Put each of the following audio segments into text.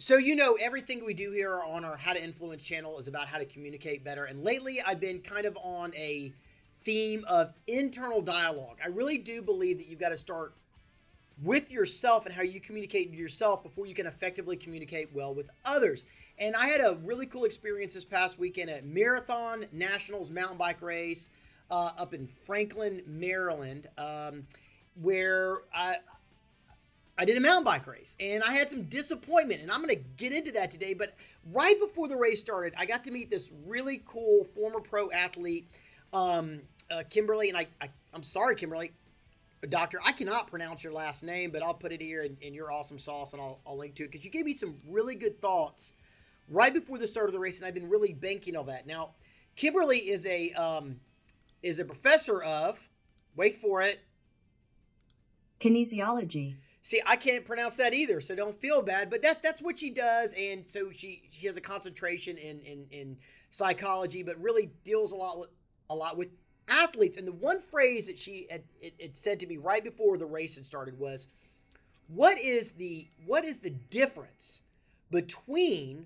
So, everything we do here on our How to Influence channel is about how to communicate better. And lately, I've been kind of on a theme of internal dialogue. I really do believe that you've got to start with yourself and how you communicate to yourself before you can effectively communicate well with others. And I had a really cool experience this past weekend at Marathon Nationals mountain bike race up in Franklin, Maryland, where I did a mountain bike race, and I had some disappointment, and I'm going to get into that today. But right before the race started, I got to meet this really cool former pro athlete, Kimberly, and I'm sorry, Kimberly, doctor, I cannot pronounce your last name, but I'll put it here in your awesome sauce, and I'll link to it, because you gave me some really good thoughts right before the start of the race, and I've been really banking on that. Now, Kimberly is a professor of, wait for it, kinesiology. See, I can't pronounce that either, so don't feel bad. But that's what she does, and so she has a concentration in psychology, but really deals a lot with athletes. And the one phrase that she had said to me right before the race had started was, "What is the difference between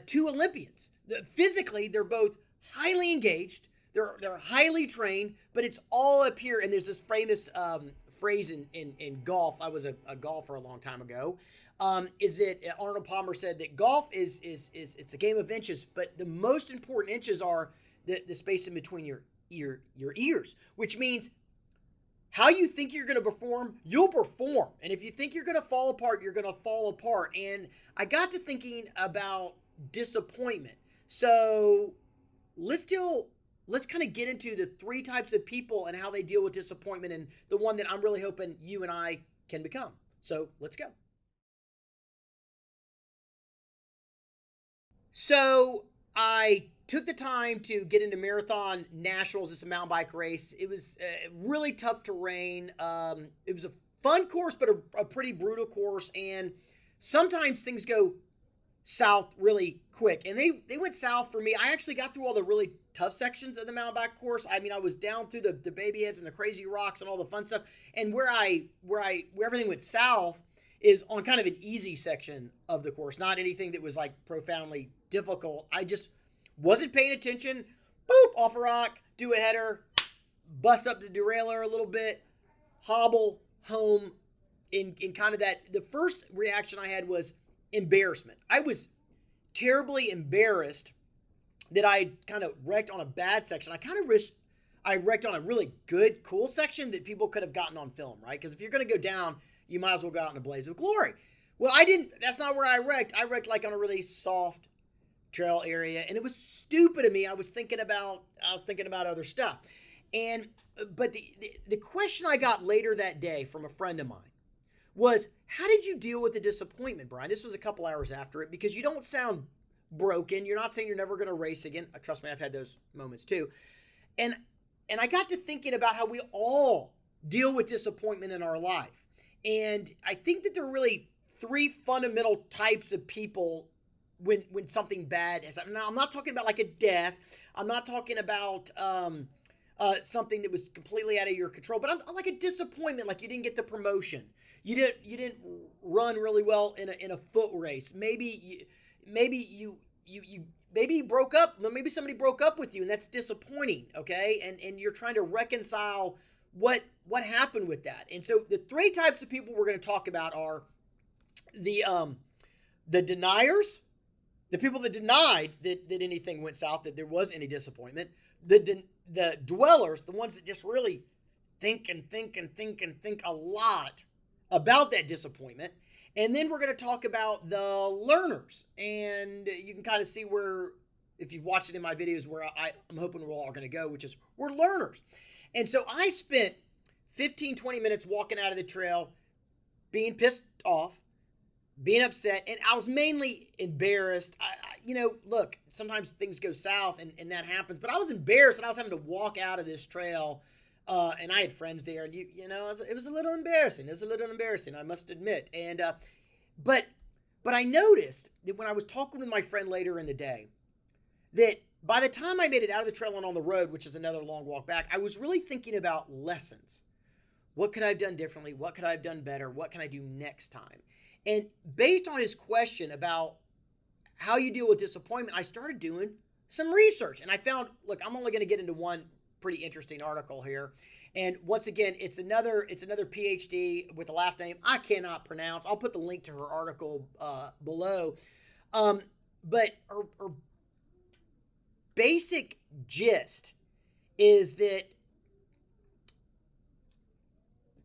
two Olympians? Physically, they're both highly engaged, they're highly trained, but it's all up here." And there's this famous phrase in golf. I was a golfer a long time ago. Is it Arnold Palmer said that golf is it's a game of inches, but the most important inches are the space in between your ears, which means how you think you're going to perform, you'll perform. And if you think you're going to fall apart, you're going to fall apart. And I got to thinking about disappointment. So let's kind of get into the three types of people and how they deal with disappointment, and the one that I'm really hoping you and I can become. So let's go. So I took the time to get into Marathon Nationals. It's a mountain bike race. It was really tough terrain. It was a fun course, but a pretty brutal course. And sometimes things go south really quick, and they went south for me. I actually got through all the really tough sections of the mountain bike course. I mean, I was down through the baby heads and the crazy rocks and all the fun stuff. And where everything went south is on kind of an easy section of the course, not anything that was like profoundly difficult. I just wasn't paying attention. Boop, off a rock, do a header, bust up the derailleur a little bit, hobble home in kind of that. The first reaction I had was embarrassment. I was terribly embarrassed that I kind of wrecked on a bad section. I kind of wish I wrecked on a really good, cool section that people could have gotten on film, right? Because if you're going to go down, you might as well go out in a blaze of glory. Well, I didn't. That's not where I wrecked. I wrecked like on a really soft trail area, and it was stupid of me. I was thinking about other stuff. But the question I got later that day from a friend of mine was, how did you deal with the disappointment, Brian? This was a couple hours after it, because you don't sound broken. You're not saying you're never going to race again. Trust me, I've had those moments too. And I got to thinking about how we all deal with disappointment in our life. And I think that there are really three fundamental types of people when something bad has happened. Now, I'm not talking about like a death. I'm not talking about something that was completely out of your control, but I'm like a disappointment, like you didn't get the promotion. You didn't run really well in a foot race. Maybe you broke up. Maybe somebody broke up with you, and that's disappointing. Okay, and you're trying to reconcile what happened with that. And so the three types of people we're going to talk about are the deniers, the people that denied that anything went south, that there was any disappointment, the dwellers, the ones that just really think a lot about that disappointment. And then we're going to talk about the learners. And you can kind of see where, if you've watched it in my videos, where I'm hoping we're all going to go, which is we're learners. And so I spent 15-20 minutes walking out of the trail being pissed off, being upset, and I was mainly embarrassed. Look, sometimes things go south and that happens, but I was embarrassed that I was having to walk out of this trail, and I had friends there, and it was a little embarrassing. It was a little embarrassing, I must admit. And but I noticed that when I was talking with my friend later in the day, that by the time I made it out of the trail and on the road, which is another long walk back, I was really thinking about lessons. What could I have done differently? What could I have done better? What can I do next time? And based on his question about how you deal with disappointment, I started doing some research. And I found, look, I'm only going to get into one pretty interesting article here. And once again, it's another PhD with a last name I cannot pronounce. I'll put the link to her article below. But her basic gist is that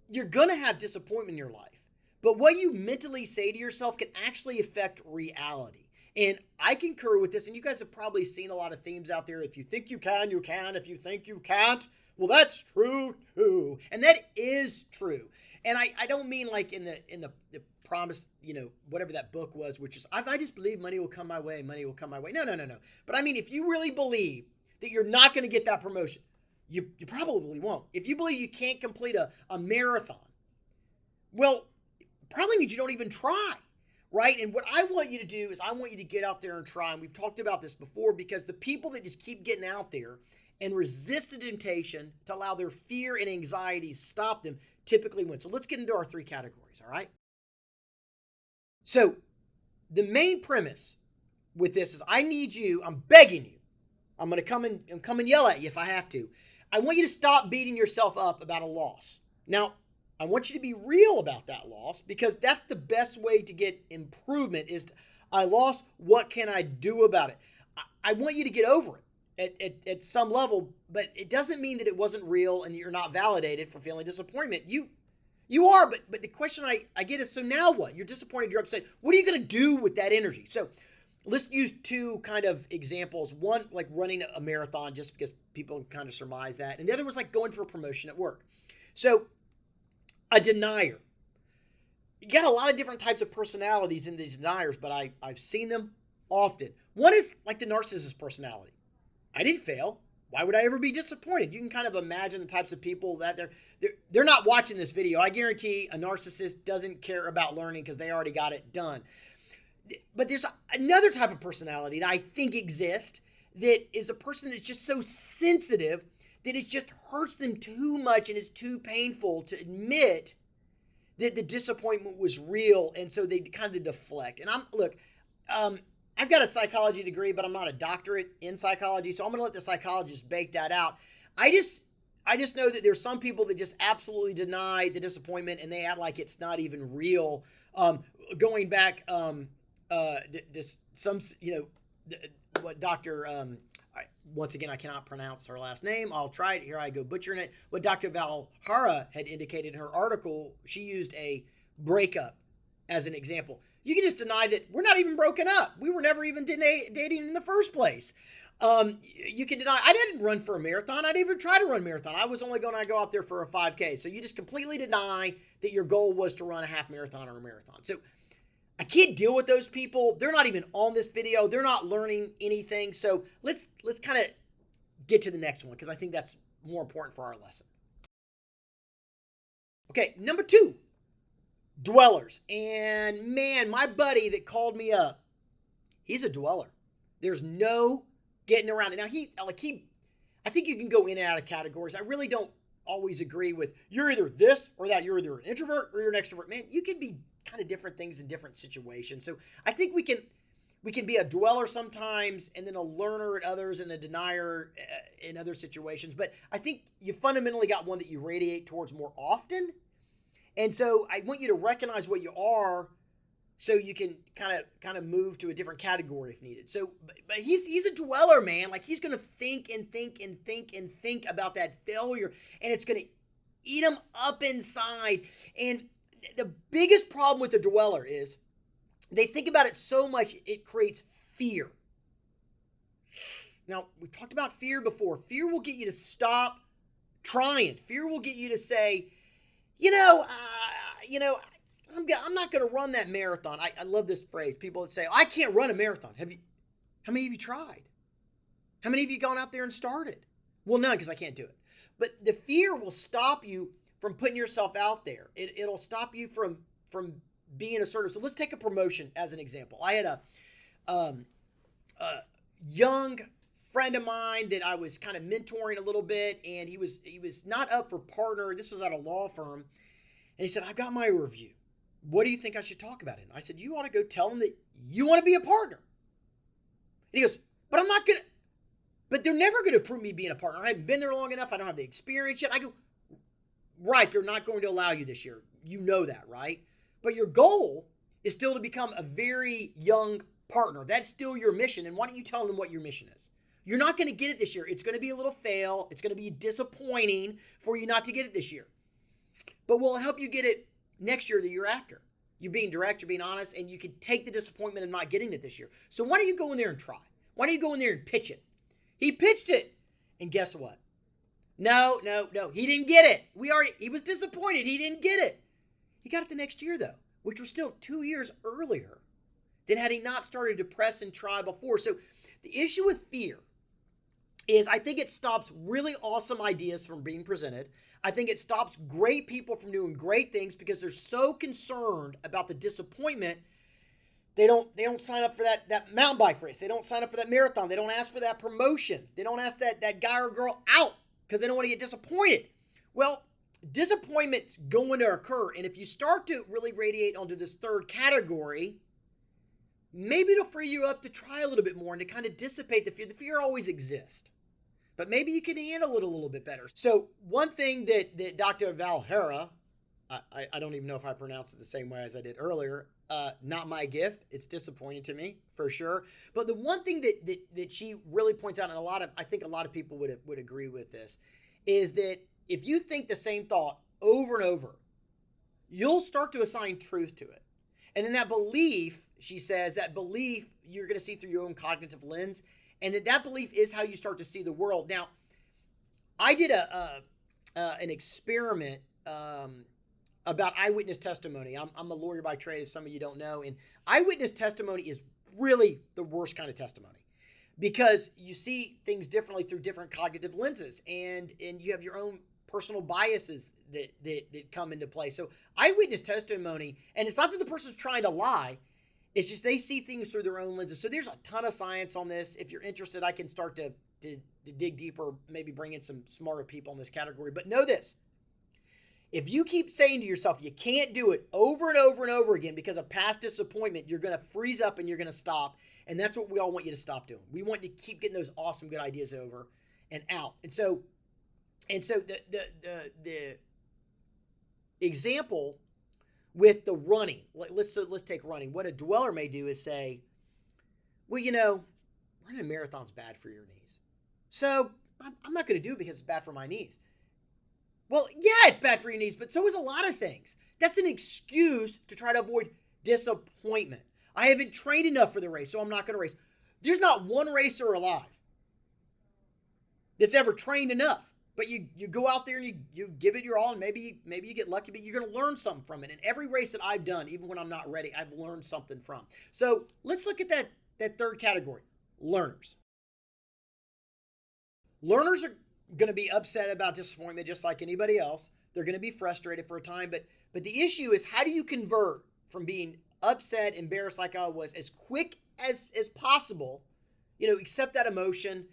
you're going to have disappointment in your life. But what you mentally say to yourself can actually affect reality. And I concur with this, and you guys have probably seen a lot of themes out there. If you think you can, you can. If you think you can't, well, that's true too. And that is true. And I don't mean like in the promise, whatever that book was, which is, I just believe money will come my way, money will come my way. No. But I mean, if you really believe that you're not going to get that promotion, you probably won't. If you believe you can't complete a marathon, well, probably means you don't even try, right? And what I want you to do is I want you to get out there and try. And we've talked about this before, because the people that just keep getting out there and resist the temptation to allow their fear and anxieties stop them typically win. So let's get into our 3 categories, all right? So the main premise with this is I need you, I'm begging you, I'm going to come and yell at you if I have to. I want you to stop beating yourself up about a loss. Now, I want you to be real about that loss, because that's the best way to get improvement is I lost, what can I do about it? I want you to get over it at some level, but it doesn't mean that it wasn't real and you're not validated for feeling disappointment. You are, but the question I get is, so now what? You're disappointed, you're upset. What are you going to do with that energy? So let's use 2 kind of examples. One, like running a marathon, just because people kind of surmise that. And the other was like going for a promotion at work. So a denier. You got a lot of different types of personalities in these deniers, but I've seen them often. One is like the narcissist personality. I didn't fail. Why would I ever be disappointed? You can kind of imagine the types of people that they're not watching this video. I guarantee a narcissist doesn't care about learning because they already got it done. But there's another type of personality that I think exists, that is a person that's just so sensitive that it just hurts them too much and it's too painful to admit that the disappointment was real, and so they kind of deflect. And I've got a psychology degree, but I'm not a doctorate in psychology, so I'm going to let the psychologist bake that out. I just know that there's some people that just absolutely deny the disappointment, and they act like it's not even real. Going back, what Dr. Once again, I cannot pronounce her last name. I'll try it. Here I go butchering it. What Dr. Valhara had indicated in her article, she used a breakup as an example. You can just deny that we're not even broken up. We were never even dating in the first place. You can deny, I didn't run for a marathon. I didn't even try to run a marathon. I was only going to go out there for a 5K. So you just completely deny that your goal was to run a half marathon or a marathon. So I can't deal with those people. They're not even on this video. They're not learning anything. So let's kind of get to the next one, because I think that's more important for our lesson. Okay, number 2, dwellers. And man, my buddy that called me up, he's a dweller. There's no getting around it. Now I think you can go in and out of categories. I really don't always agree with you're either this or that. You're either an introvert or you're an extrovert. Man, you can be kind of different things in different situations. So I think we can be a dweller sometimes, and then a learner at others, and a denier in other situations. But I think you fundamentally got one that you radiate towards more often. And so I want you to recognize what you are, so you can kind of move to a different category if needed. So, but he's a dweller, man. Like, he's going to think and think and think and think about that failure, and it's going to eat him up inside. And the biggest problem with the dweller is they think about it so much, it creates fear. Now, we've talked about fear before. Fear will get you to stop trying. Fear will get you to say, I'm not going to run that marathon. I love this phrase. People that say, I can't run a marathon. How many of you tried? How many of you gone out there and started? Well, none, because I can't do it. But the fear will stop you from putting yourself out there. It'll stop you from being assertive. So let's take a promotion as an example. I had a young friend of mine that I was kind of mentoring a little bit, and he was not up for partner. This was at a law firm. And he said, I got my review. what do you think I should talk about it? And I said, you ought to go tell them that you want to be a partner. And he goes, but I'm not going to, but they're never going to approve me being a partner. I haven't been there long enough. I don't have the experience yet. I go, right, they're not going to allow you this year. You know that, right? But your goal is still to become a very young partner. That's still your mission. And why don't you tell them what your mission is? You're not going to get it this year. It's going to be a little fail. It's going to be disappointing for you not to get it this year. But will it help you get it next year, the year after? You're being direct, you're being honest, and you can take the disappointment of not getting it this year. So why don't you go in there and try? Why don't you go in there and pitch it? He pitched it. And guess what? No. He didn't get it. He was disappointed. He didn't get it. He got it the next year, though, which was still 2 years earlier than had he not started to press and try before. So the issue with fear is I think it stops really awesome ideas from being presented. I think it stops great people from doing great things because they're so concerned about the disappointment. They don't sign up for that mountain bike race. They don't sign up for that marathon. They don't ask for that promotion. They don't ask that guy or girl out because they don't want to get disappointed. Well, disappointment's going to occur. And if you start to really radiate onto this third category, maybe it'll free you up to try a little bit more and to kind of dissipate the fear. The fear always exists. But maybe you can handle it a little bit better. So one thing that Dr. Valhera, I don't even know if I pronounced it the same way as I did earlier, not my gift. It's disappointing to me, for sure. But the one thing that she really points out, and I think a lot of people would agree with this, is that if you think the same thought over and over, you'll start to assign truth to it. And then that belief, she says, that belief you're going to see through your own cognitive lens, and that belief is how you start to see the world. Now, I did an experiment about eyewitness testimony. I'm a lawyer by trade, if some of you don't know. And eyewitness testimony is really the worst kind of testimony because you see things differently through different cognitive lenses, and you have your own personal biases that come into play. So eyewitness testimony, and it's not that the person's trying to lie, it's just they see things through their own lenses. So there's a ton of science on this. If you're interested, I can start to dig deeper, maybe bring in some smarter people in this category. But know this. If you keep saying to yourself, you can't do it over and over and over again because of past disappointment, you're going to freeze up and you're going to stop. And that's what we all want you to stop doing. We want you to keep getting those awesome, good ideas over and out. And so the example with the running, let's take running. What a dweller may do is say, well, running a marathon's bad for your knees. So I'm not going to do it because it's bad for my knees. Well, yeah, it's bad for your knees, but so is a lot of things. That's an excuse to try to avoid disappointment. I haven't trained enough for the race, so I'm not going to race. There's not one racer alive that's ever trained enough. But you go out there and you give it your all, and maybe you get lucky, but you're going to learn something from it. And every race that I've done, even when I'm not ready, I've learned something from. So let's look at that third category, learners. Learners are going to be upset about disappointment just like anybody else. They're going to be frustrated for a time, but the issue is, how do you convert from being upset, embarrassed like I was, as quick as possible, accept that emotion,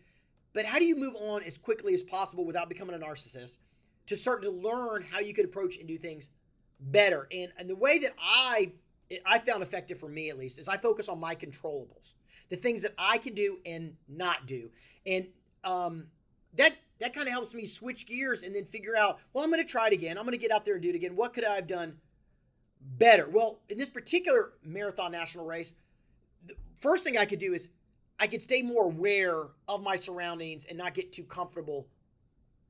but how do you move on as quickly as possible without becoming a narcissist to start to learn how you could approach and do things better? And the way that I found effective for me, at least, is I focus on my controllables, the things that I can do and not do. And that kind of helps me switch gears and then figure out, well, I'm going to try it again. I'm going to get out there and do it again. What could I have done better? Well, in this particular marathon national race, the first thing I could do is I could stay more aware of my surroundings and not get too comfortable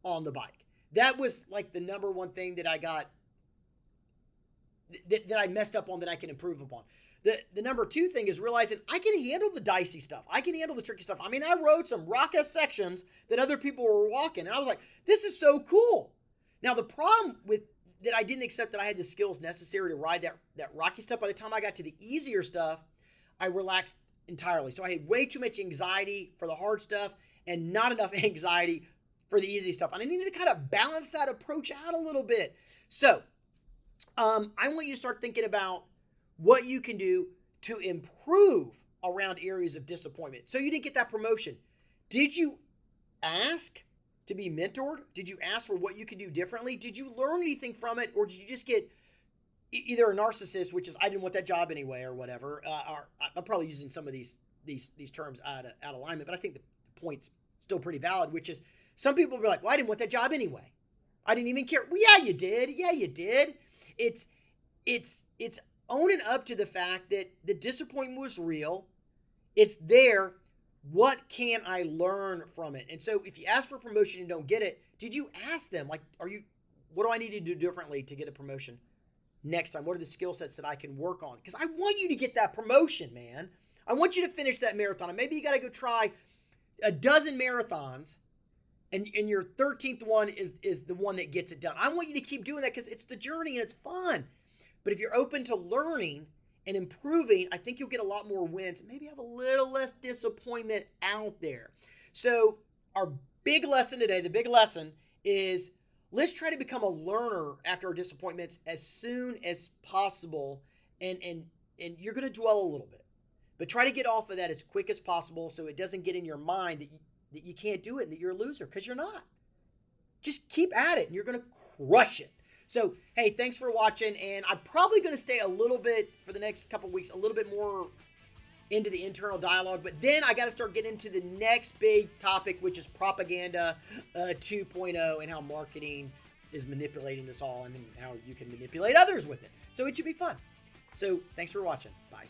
on the bike. That was like the number one thing that I got, that I messed up on, that I can improve upon. The number two thing is realizing I can handle the dicey stuff. I can handle the tricky stuff. I mean, I rode some rocky sections that other people were walking, and I was like, this is so cool. Now, the problem with that, I didn't accept that I had the skills necessary to ride that rocky stuff. By the time I got to the easier stuff, I relaxed entirely. So I had way too much anxiety for the hard stuff and not enough anxiety for the easy stuff. And I needed to kind of balance that approach out a little bit. So I want you to start thinking about what you can do to improve around areas of disappointment. So you didn't get that promotion. Did you ask to be mentored? Did you ask for what you could do differently? Did you learn anything from it? Or did you just get either a narcissist, which is I didn't want that job anyway, or whatever. Or I'm probably using some of these terms out of alignment, but I think the point's still pretty valid. Which is some people will be like, "Well, I didn't want that job anyway. I didn't even care." Well, yeah, you did. Yeah, you did. It's owning up to the fact that the disappointment was real. It's there. What can I learn from it? And so if you ask for a promotion and don't get it, did you ask them, like, what do I need to do differently to get a promotion next time? What are the skill sets that I can work on? Because I want you to get that promotion, man. I want you to finish that marathon. And maybe you got to go try a dozen marathons, and your 13th one is the one that gets it done. I want you to keep doing that because it's the journey and it's fun. But if you're open to learning and improving, I think you'll get a lot more wins. Maybe have a little less disappointment out there. So our big lesson today, the big lesson is let's try to become a learner after our disappointments as soon as possible. And you're going to dwell a little bit, but try to get off of that as quick as possible so it doesn't get in your mind that you can't do it and that you're a loser, because you're not. Just keep at it and you're going to crush it. So, hey, thanks for watching, and I'm probably going to stay a little bit, for the next couple of weeks, a little bit more into the internal dialogue, but then I got to start getting into the next big topic, which is propaganda 2.0 and how marketing is manipulating this all and how you can manipulate others with it. So it should be fun. So thanks for watching. Bye.